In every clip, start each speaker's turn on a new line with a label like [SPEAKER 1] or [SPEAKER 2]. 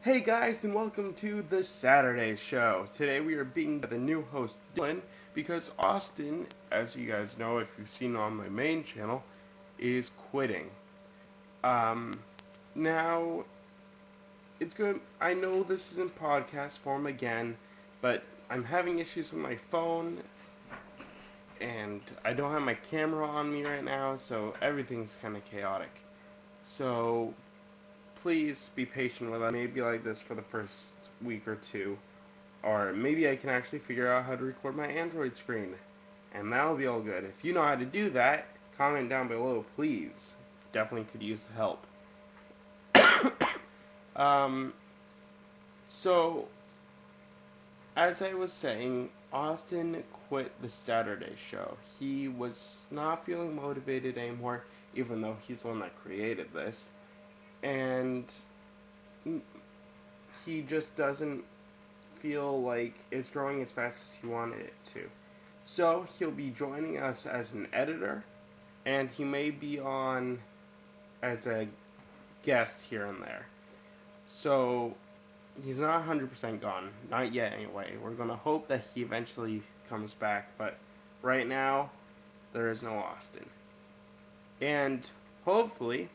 [SPEAKER 1] Hey guys, and welcome to the Saturday Show. Today we are being the new host Dylan because Austin, as you guys know if you've seen on my main channel, is quitting. Um, Now it's good. I know this is in podcast form again, but I'm having issues with my phone, and I don't have my camera on me right now, so everything's kind of chaotic. So please be patient with us. Maybe like this for the first week or two. Or maybe I can actually figure out how to record my Android screen. And that'll be all good. If you know how to do that, comment down below, please. Definitely could use the help. um, so, as I was saying, Austin quit the Saturday show. He was not feeling motivated anymore, even though he's the one that created this. And he just doesn't feel like it's growing as fast as he wanted it to. So he'll be joining us as an editor, and he may be on as a guest here and there. So he's not 100% gone, not yet anyway. We're gonna hope that he eventually comes back, but right now there is no Austin. And hopefully,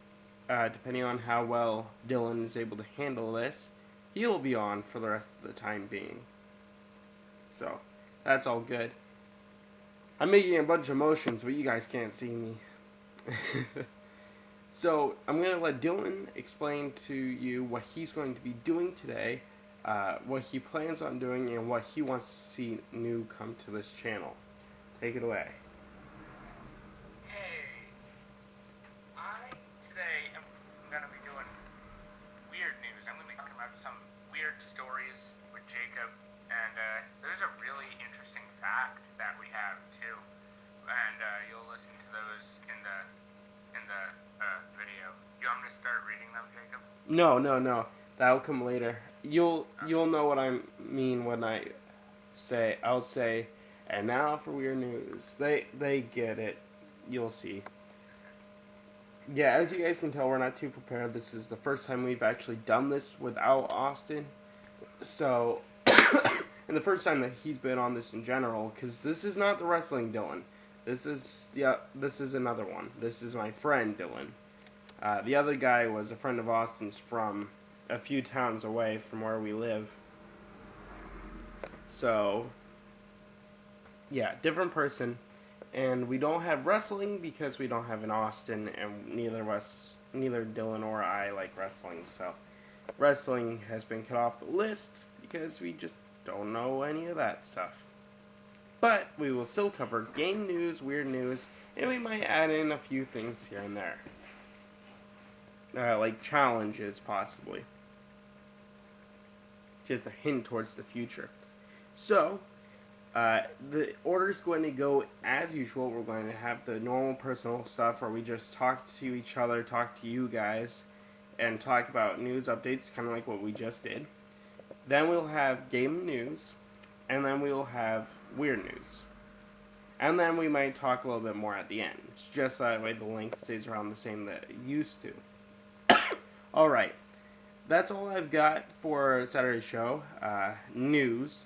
[SPEAKER 1] depending on how well Dylan is able to handle this, he'll be on for the rest of the time being. So that's all good. I'm making a bunch of motions, but you guys can't see me. So I'm going to let Dylan explain to you what he's going to be doing today, what he plans on doing, and what he wants to see new come to this channel. Take it away.
[SPEAKER 2] Hey, I today am going to be doing weird news. I'm going to be talking about some weird stories with Jacob, and there's a really interesting fact that we have too, and you'll listen to those in the video. You want me to start reading them, Jacob?
[SPEAKER 1] No. That'll come later. You'll know what I mean when I say. I'll say, and now for weird news. They get it. You'll see. Yeah, as you guys can tell, we're not too prepared. This is the first time we've actually done this without Austin. So, and the first time that he's been on this in general, because this is not the wrestling Dylan. This is another one. This is my friend Dylan. The other guy was a friend of Austin's from a few towns away from where we live. So, yeah, different person. And we don't have wrestling because we don't have an Austin, and neither Dylan or I like wrestling. So, wrestling has been cut off the list because we just don't know any of that stuff. But we will still cover game news, weird news, and we might add in a few things here and there. Like challenges, possibly. Just a hint towards the future. So, the order's going to go as usual. We're going to have the normal personal stuff where we just talk to each other, talk to you guys, and talk about news updates, kind of like what we just did. Then we'll have game news, and then we'll have weird news. And then we might talk a little bit more at the end. Just that way the length stays around the same that it used to. Alright, that's all I've got for Saturday show. News.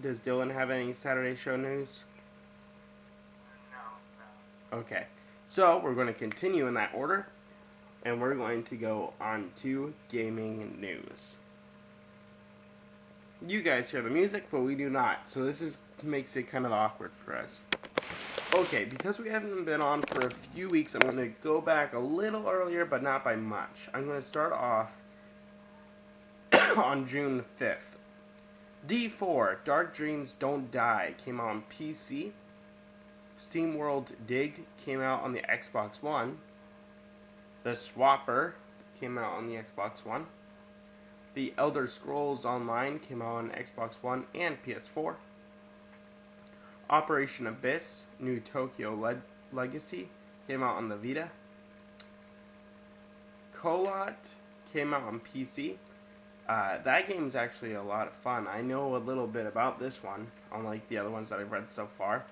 [SPEAKER 1] Does Dylan have any Saturday show news?
[SPEAKER 2] No.
[SPEAKER 1] Okay, so we're going to continue in that order, and we're going to go on to gaming news. You guys hear the music, but we do not, so this makes it kind of awkward for us. Okay, because we haven't been on for a few weeks, I'm going to go back a little earlier, but not by much. I'm going to start off on June 5th. D4, Dark Dreams Don't Die, came out on PC. SteamWorld Dig came out on the Xbox One. The Swapper came out on the Xbox One. The Elder Scrolls Online came out on Xbox One and PS4. Operation Abyss, New Tokyo Legacy, came out on the Vita. Colot came out on PC. That game is actually a lot of fun. I know a little bit about this one, unlike the other ones that I've read so far.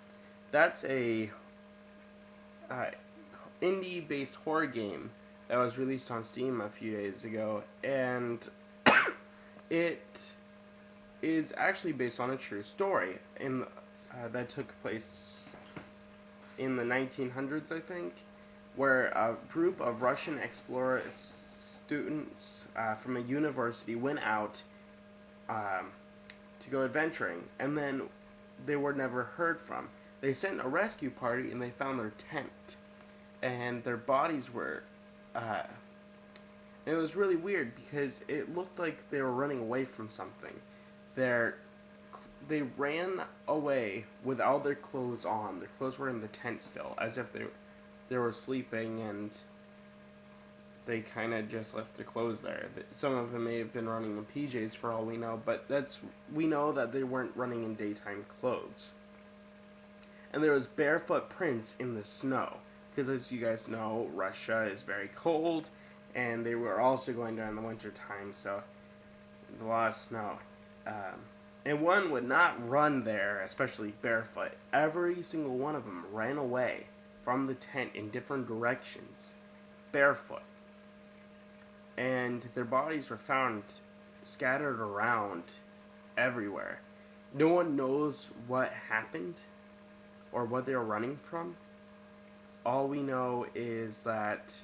[SPEAKER 1] That's a indie-based horror game that was released on Steam a few days ago, and It is actually based on a true story that took place in the 1900s, I think, where a group of Russian explorer students from a university went out to go adventuring, and then they were never heard from. They sent a rescue party, and they found their tent, and their bodies were. It was really weird because it looked like they were running away from something. They ran away with all their clothes on. Their clothes were in the tent still, as if they were sleeping, and they kind of just left their clothes there. Some of them may have been running in PJs for all we know, but we know that they weren't running in daytime clothes. And there was barefoot prints in the snow, because as you guys know, Russia is very cold, and they were also going during the winter time, so a lot of snow. And one would not run there, especially barefoot. Every single one of them ran away from the tent in different directions, barefoot. And their bodies were found scattered around everywhere. No one knows what happened or what they were running from. All we know is that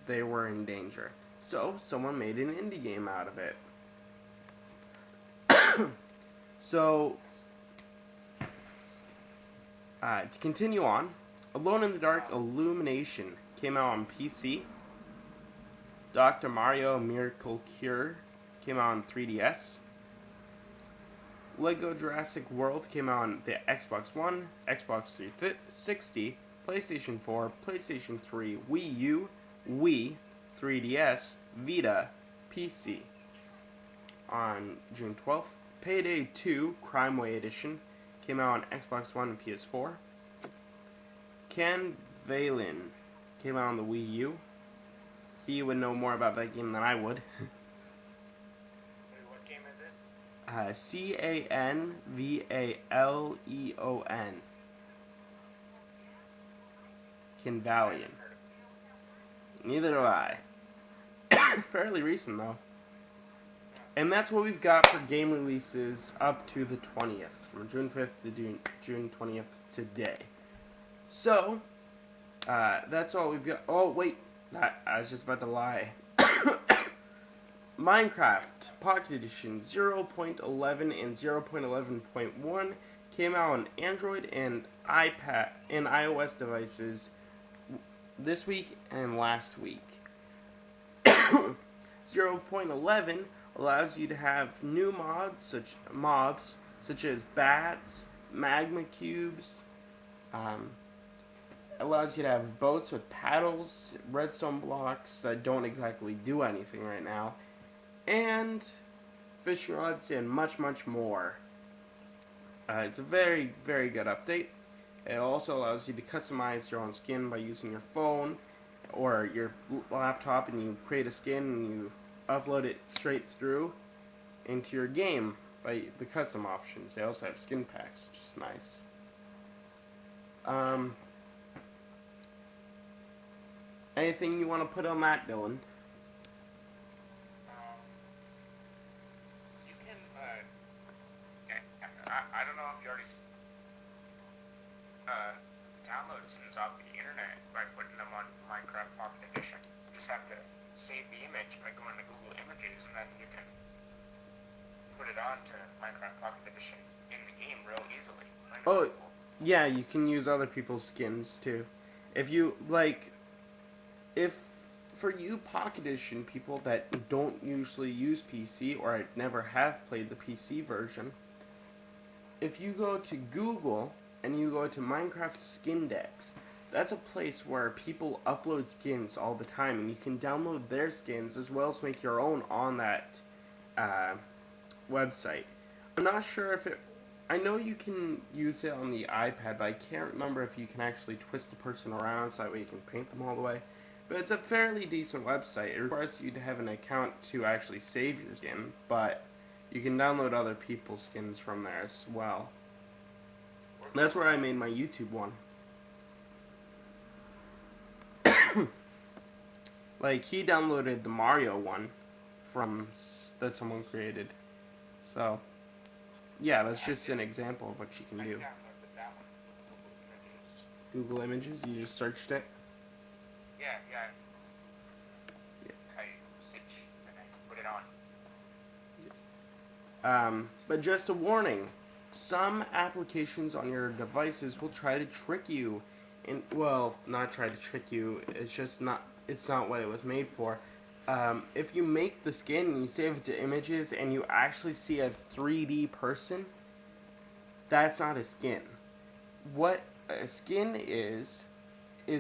[SPEAKER 1] they were in danger. So, someone made an indie game out of it. So, to continue on, Alone in the Dark Illumination came out on PC. Dr. Mario Miracle Cure came out on 3DS. Lego Jurassic World came out on the Xbox One, Xbox 360, PlayStation 4, PlayStation 3, Wii U, Wii, 3DS, Vita, PC on June 12th. Payday 2 Crime Way Edition came out on Xbox One and PS4. Ken Valen came out on the Wii U. He would know more about that game than I would.
[SPEAKER 2] What game is it?
[SPEAKER 1] Canvaleon. Canvaleon. Neither do I. It's fairly recent though. And that's what we've got for game releases up to the 20th, from June 5th to June 20th today. So, that's all we've got. Oh, wait, I was just about to lie. Minecraft Pocket Edition 0.11 and 0.11.1 came out on Android and iPad and iOS devices this week and last week. 0.11 allows you to have new mobs such as bats, magma cubes. Allows you to have boats with paddles, redstone blocks that don't exactly do anything right now, and fishing rods and much, much more. It's a very, very good update. It also allows you to customize your own skin by using your phone or your laptop, and you create a skin and you upload it straight through into your game by the custom options. They also have skin packs, which is nice. Anything you want to put on that, Dylan?
[SPEAKER 2] You can, I don't know if you already download skins off the internet by putting them on Minecraft Pocket Edition. You just have to save the image by going to Google Images, and then you can put it onto Minecraft Pocket Edition in the game real easily.
[SPEAKER 1] Oh, yeah, you can use other people's skins too. If you like, if for you Pocket Edition people that don't usually use PC or never have played the PC version, if you go to Google and you go to Minecraft Skindex, that's a place where people upload skins all the time, and you can download their skins as well as make your own on that website. I'm not sure if it... I know you can use it on the iPad, but I can't remember if you can actually twist the person around so that way you can paint them all the way. But it's a fairly decent website. It requires you to have an account to actually save your skin, but you can download other people's skins from there as well. That's where I made my YouTube one. Like, he downloaded the Mario one that someone created, So, yeah, that's just an example of what you can
[SPEAKER 2] I
[SPEAKER 1] do.
[SPEAKER 2] downloaded that one. Images.
[SPEAKER 1] Google Images, you just searched it.
[SPEAKER 2] Yeah, yeah. I search and I put it on.
[SPEAKER 1] But just a warning, some applications on your devices will try to trick you. And, well, not try to trick you, it's not what it was made for. If you make the skin and you save it to images and you actually see a 3D person, that's not a skin. What a skin is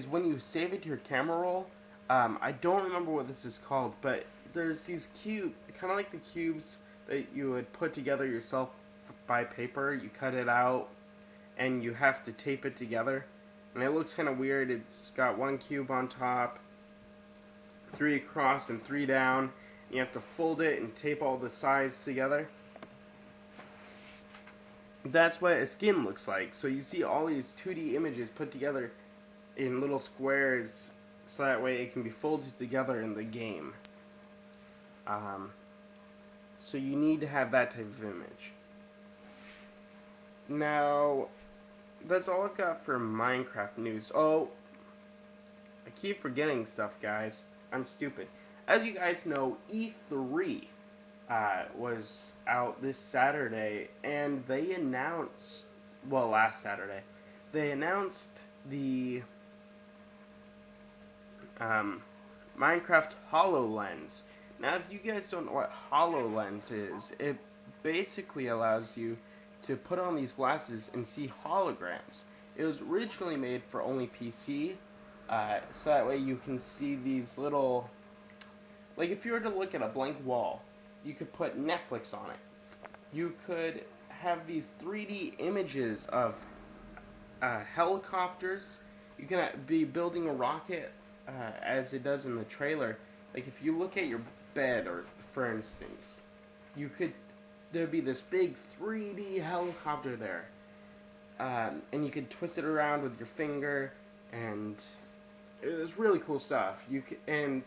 [SPEAKER 1] when you save it to your camera roll. I don't remember what this is called, but there's these kind of like the cubes that you would put together yourself by paper. You cut it out, and you have to tape it together, and it looks kind of weird. It's got one cube on top, 3 across, and 3 down. You have to fold it and tape all the sides together. That's what a skin looks like. So you see all these 2D images put together in little squares, so that way it can be folded together in the game. So you need to have that type of image. Now, that's all I've got for Minecraft news. Oh, I keep forgetting stuff, guys. I'm stupid. As you guys know, E3 was out this Saturday, and they announced, well, last Saturday, they announced the Minecraft HoloLens. Now, if you guys don't know what HoloLens is, it basically allows you to put on these glasses and see holograms. It was originally made for only PC, so that way you can see these little, like if you were to look at a blank wall, you could put Netflix on it. You could have these 3D images of helicopters. You can be building a rocket as it does in the trailer. Like if you look at your bed, or for instance, there'd be this big 3D helicopter there, and you could twist it around with your finger, and it was really cool stuff. And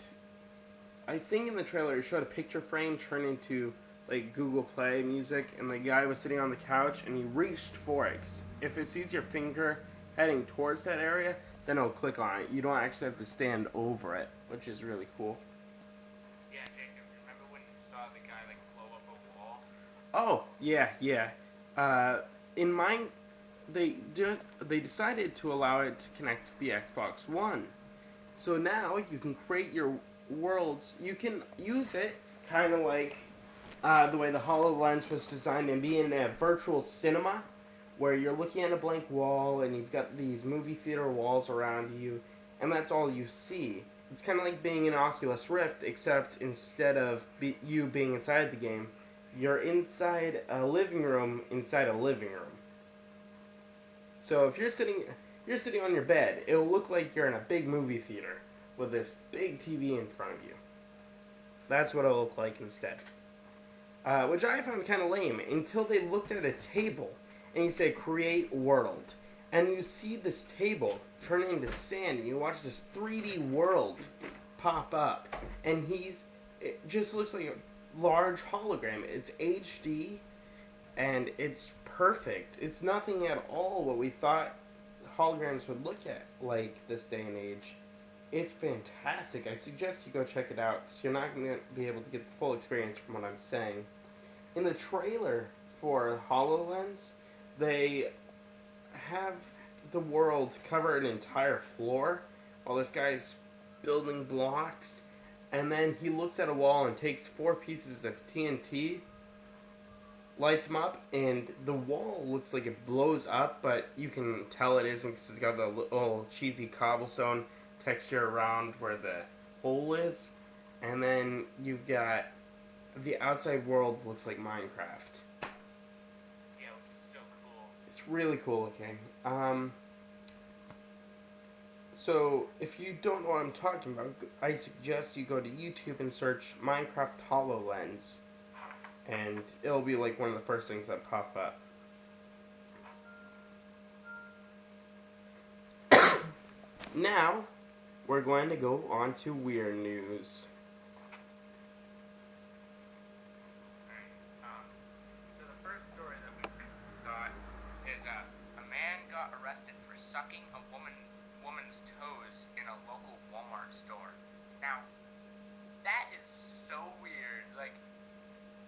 [SPEAKER 1] I think in the trailer it showed a picture frame turn into like Google Play music, and the guy was sitting on the couch and he reached for it. If it sees your finger heading towards that area, then it'll click on it. You don't actually have to stand over it, which is really cool.
[SPEAKER 2] Yeah, Jacob, remember when you saw the guy like blow up a wall?
[SPEAKER 1] Oh, yeah. In mine, they decided to allow it to connect to the Xbox One. So now you can create your worlds. You can use it kind of like the way the HoloLens was designed, and be in a virtual cinema where you're looking at a blank wall and you've got these movie theater walls around you, and that's all you see. It's kind of like being in Oculus Rift, except instead of you being inside the game, you're inside a living room inside a living room. So if you're sitting on your bed, it'll look like you're in a big movie theater with this big TV in front of you. That's what it'll look like instead. Which I found kind of lame, until they looked at a table and you say create world, and you see this table turn into sand, and you watch this 3D world pop up, and it just looks like a large hologram. It's HD, and it's perfect. It's nothing at all what we thought holograms would look at like this day and age. It's fantastic. I suggest you go check it out, because you're not going to be able to get the full experience from what I'm saying. In the trailer for HoloLens, they have the world cover an entire floor while this guy's building blocks, and then he looks at a wall and takes 4 pieces of TNT, lights them up, and the wall looks like it blows up, but you can tell it isn't, because it's got the little cheesy cobblestone texture around where the hole is, and then you've got the outside world looks like Minecraft.
[SPEAKER 2] Yeah, it was so cool.
[SPEAKER 1] It's really cool looking. So if you don't know what I'm talking about, I suggest you go to YouTube and search Minecraft HoloLens, and it'll be like one of the first things that pop up. Now, we're going to go on to weird news.
[SPEAKER 2] sucking a woman's toes in a local Walmart store. Now, that is so weird. Like,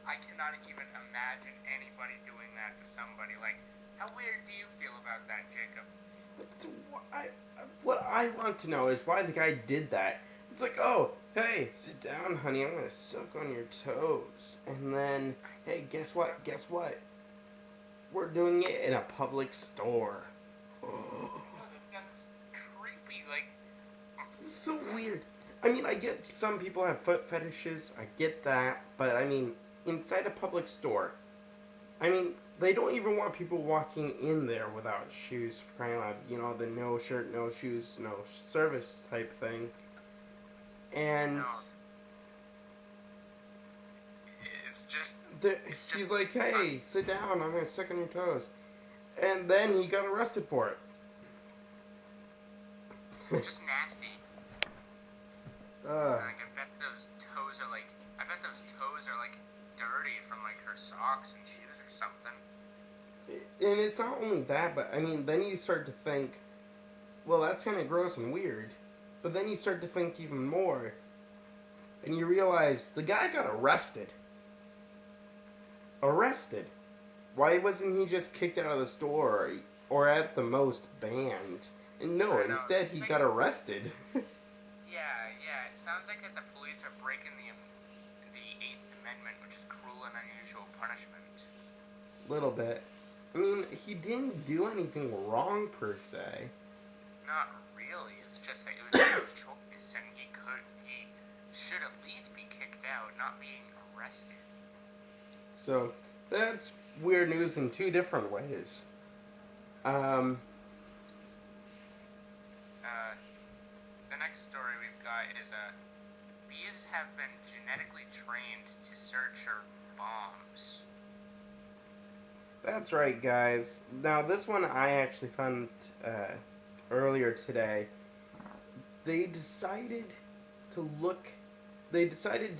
[SPEAKER 2] I cannot even imagine anybody doing that to somebody. Like, how weird do you feel about that, Jacob?
[SPEAKER 1] What I want to know is why the guy did that. It's like, oh, hey, sit down, honey. I'm gonna suck on your toes, and then, hey, guess what? Guess what? We're doing it in a public store.
[SPEAKER 2] Oh, that sounds creepy. Like,
[SPEAKER 1] It's so weird. I mean, I get some people have foot fetishes. I get that, but I mean, inside a public store, I mean, they don't even want people walking in there without shoes, for crying out loud. You know, the no shirt, no shoes, no service type thing. And
[SPEAKER 2] no. It's just.
[SPEAKER 1] he's like, hey, sit down, I'm going to suck on your toes. And then he got arrested for it.
[SPEAKER 2] It's just nasty. Like, I bet those toes are like dirty from like her socks and shoes or something.
[SPEAKER 1] And it's not only that, but I mean, then you start to think, well, that's kind of gross and weird. But then you start to think even more, and you realize the guy got arrested. Arrested. Why wasn't he just kicked out of the store, or at the most banned? And no, instead he got arrested.
[SPEAKER 2] Yeah. It sounds like that the police are breaking the 8th Amendment, which is cruel and unusual punishment.
[SPEAKER 1] Little bit. I mean, he didn't do anything wrong per se.
[SPEAKER 2] Not really. It's just that it was his choice, and he should at least be kicked out, not being arrested.
[SPEAKER 1] So that's weird news in two different ways.
[SPEAKER 2] The next story we've got is bees have been genetically trained to search for bombs.
[SPEAKER 1] That's right, guys. Now, this one I actually found earlier today. They decided to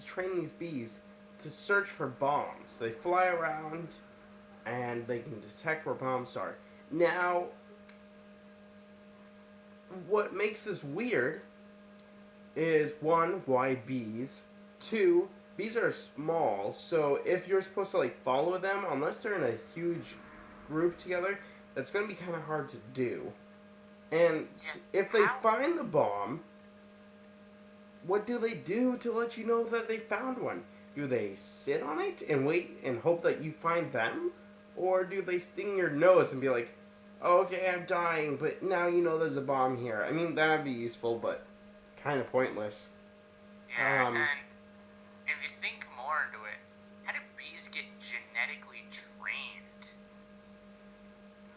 [SPEAKER 1] train these bees to search for bombs. They fly around and they can detect where bombs are. Now, what makes this weird is, one, why bees? Two, bees are small, so if you're supposed to like follow them, unless they're in a huge group together, that's going to be kind of hard to do. And if they find the bomb, what do they do to let you know that they found one? Do they sit on it and wait and hope that you find them? Or do they sting your nose and be like, oh, okay, I'm dying, but now you know there's a bomb here? I mean, that would be useful, but kind of pointless.
[SPEAKER 2] Yeah, and if you think more into it, how do bees get genetically trained?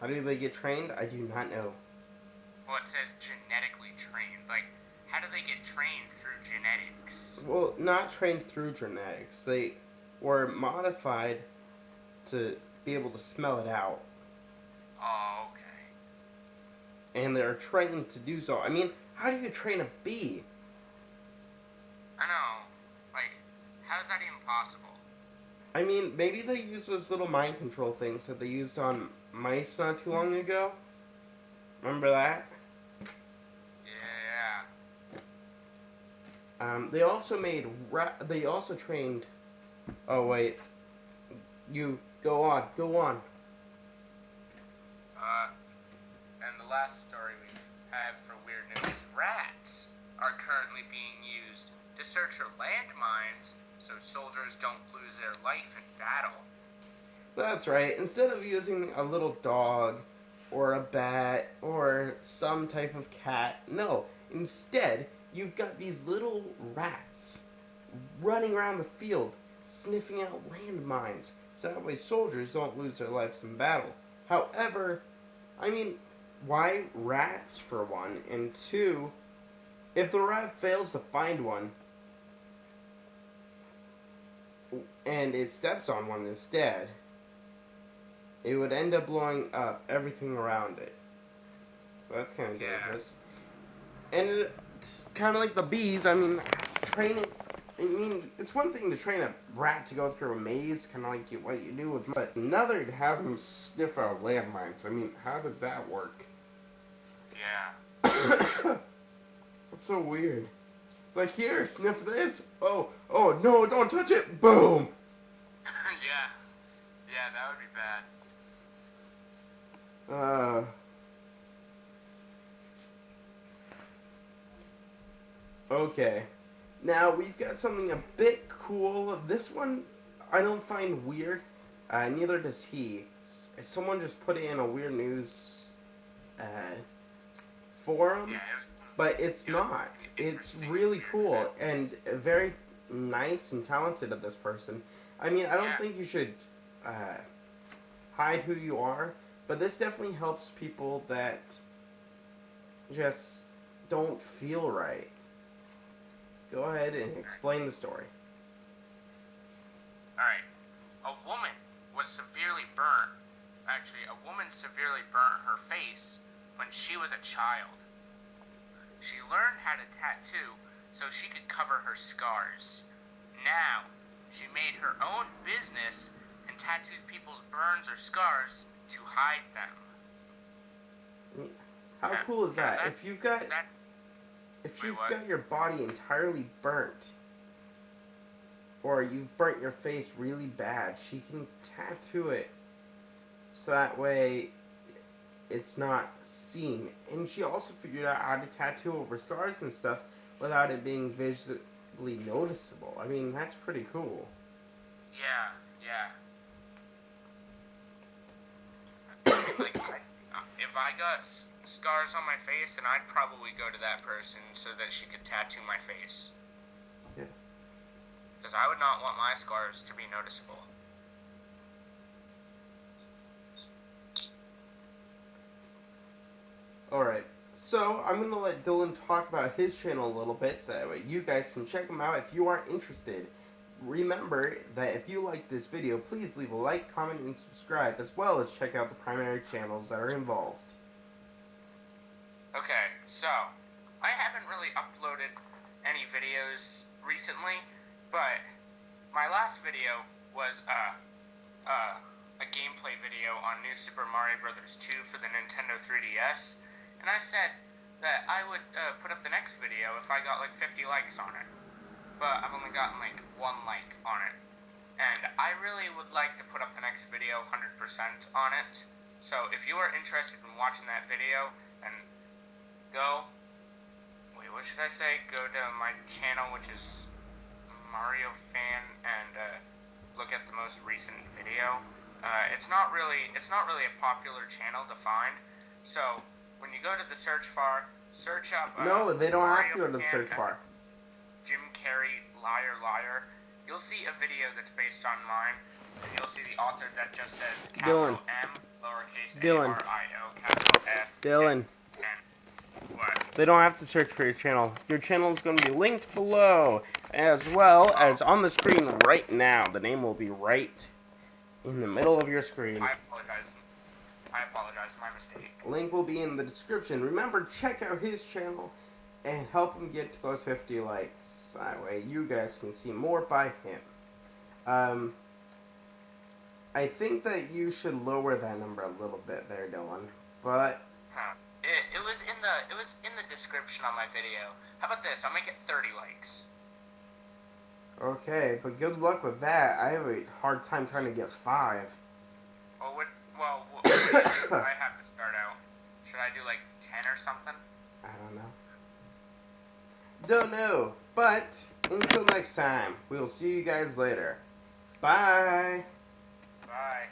[SPEAKER 1] How do they get trained? I do not know.
[SPEAKER 2] Well, it says genetically trained. Like, how do they get trained through genetics?
[SPEAKER 1] Well, not trained through genetics. They were modified to be able to smell it out.
[SPEAKER 2] Oh, okay.
[SPEAKER 1] And they're trained to do so. I mean, how do you train a bee?
[SPEAKER 2] I know. Like, how is that even possible?
[SPEAKER 1] I mean, maybe they use those little mind control things that they used on mice not too long ago. Remember that?
[SPEAKER 2] Yeah.
[SPEAKER 1] They also made they also trained. Oh wait, you go on.
[SPEAKER 2] And the last story we have for weird news is rats are currently being used to search for landmines so soldiers don't lose their life in battle.
[SPEAKER 1] That's right. Instead of using a little dog or a bat or some type of cat, no. Instead, you've got these little rats running around the field, sniffing out landmines, so that way soldiers don't lose their lives in battle. However, I mean, why rats for one? And two, if the rat fails to find one, and it steps on one instead, it would end up blowing up everything around it. So that's kind of dangerous. And it's kind of like the bees. I mean, training. I mean, it's one thing to train a rat to go through a maze, kind of like what you do with, but another to have him sniff out landmines. I mean, how does that work?
[SPEAKER 2] Yeah.
[SPEAKER 1] That's so weird. It's like, here, sniff this. Oh, no, don't touch it. Boom.
[SPEAKER 2] Yeah. Yeah, that would be bad.
[SPEAKER 1] Okay. Now, we've got something a bit cool. This one, I don't find weird. Neither does he. Someone just put it in a weird news forum,
[SPEAKER 2] Yeah,
[SPEAKER 1] but it's not. It's really cool and very nice and talented of this person. I mean, I don't think you should hide who you are, but this definitely helps people that just don't feel right. Go ahead and explain the story.
[SPEAKER 2] Alright. A woman was severely burnt. Actually, a woman severely burnt her face when she was a child. She learned how to tattoo so she could cover her scars. Now, she made her own business and tattoos people's burns or scars to hide them.
[SPEAKER 1] How cool is that? If you've got your body entirely burnt, or you've burnt your face really bad, she can tattoo it so that way it's not seen. And she also figured out how to tattoo over scars and stuff without it being visibly noticeable. I mean, that's pretty cool.
[SPEAKER 2] Yeah. Like, if I got scars on my face, then I'd probably go to that person so that she could tattoo my face.
[SPEAKER 1] Yeah.
[SPEAKER 2] Because I would not want my scars to be noticeable.
[SPEAKER 1] Alright, so I'm going to let Dylan talk about his channel a little bit so that way you guys can check him out if you are interested. Remember that if you like this video, please leave a like, comment, and subscribe, as well as check out the primary channels that are involved.
[SPEAKER 2] Okay, so, I haven't really uploaded any videos recently, but my last video was a gameplay video on New Super Mario Bros. 2 for the Nintendo 3DS, and I said that I would put up the next video if I got like 50 likes on it. But I've only gotten like 1 like on it. And I really would like to put up the next video 100% on it. So if you are interested in watching that video, then what should I say? Go to my channel, which is Mario Fan, and look at the most recent video. It's not really a popular channel to find. So when you go to the search bar, search up
[SPEAKER 1] No, they don't
[SPEAKER 2] Mario
[SPEAKER 1] have to go to the search bar.
[SPEAKER 2] Jim Carrey, Liar. You'll see a video that's based on mine, and you'll see the author that just says capital M, lowercase A-R-I-O, capital F.
[SPEAKER 1] Dylan.
[SPEAKER 2] What?
[SPEAKER 1] They don't have to search for your channel. Your channel is going to be linked below, as well as on the screen right now. The name will be right in the middle of your screen.
[SPEAKER 2] I apologize, my mistake.
[SPEAKER 1] Link will be in the description. Remember, check out his channel and help him get to those 50 likes. That way you guys can see more by him. I think that you should lower that number a little bit there, Dylan. But
[SPEAKER 2] it was in the description on my video. How about this? I'll make it 30 likes.
[SPEAKER 1] okay, but good luck with that. I have a hard time trying to get 5.
[SPEAKER 2] What should I have to start out? Should I do like 10 or something?
[SPEAKER 1] I don't know. But until next time, we'll see you guys later. Bye.
[SPEAKER 2] Bye.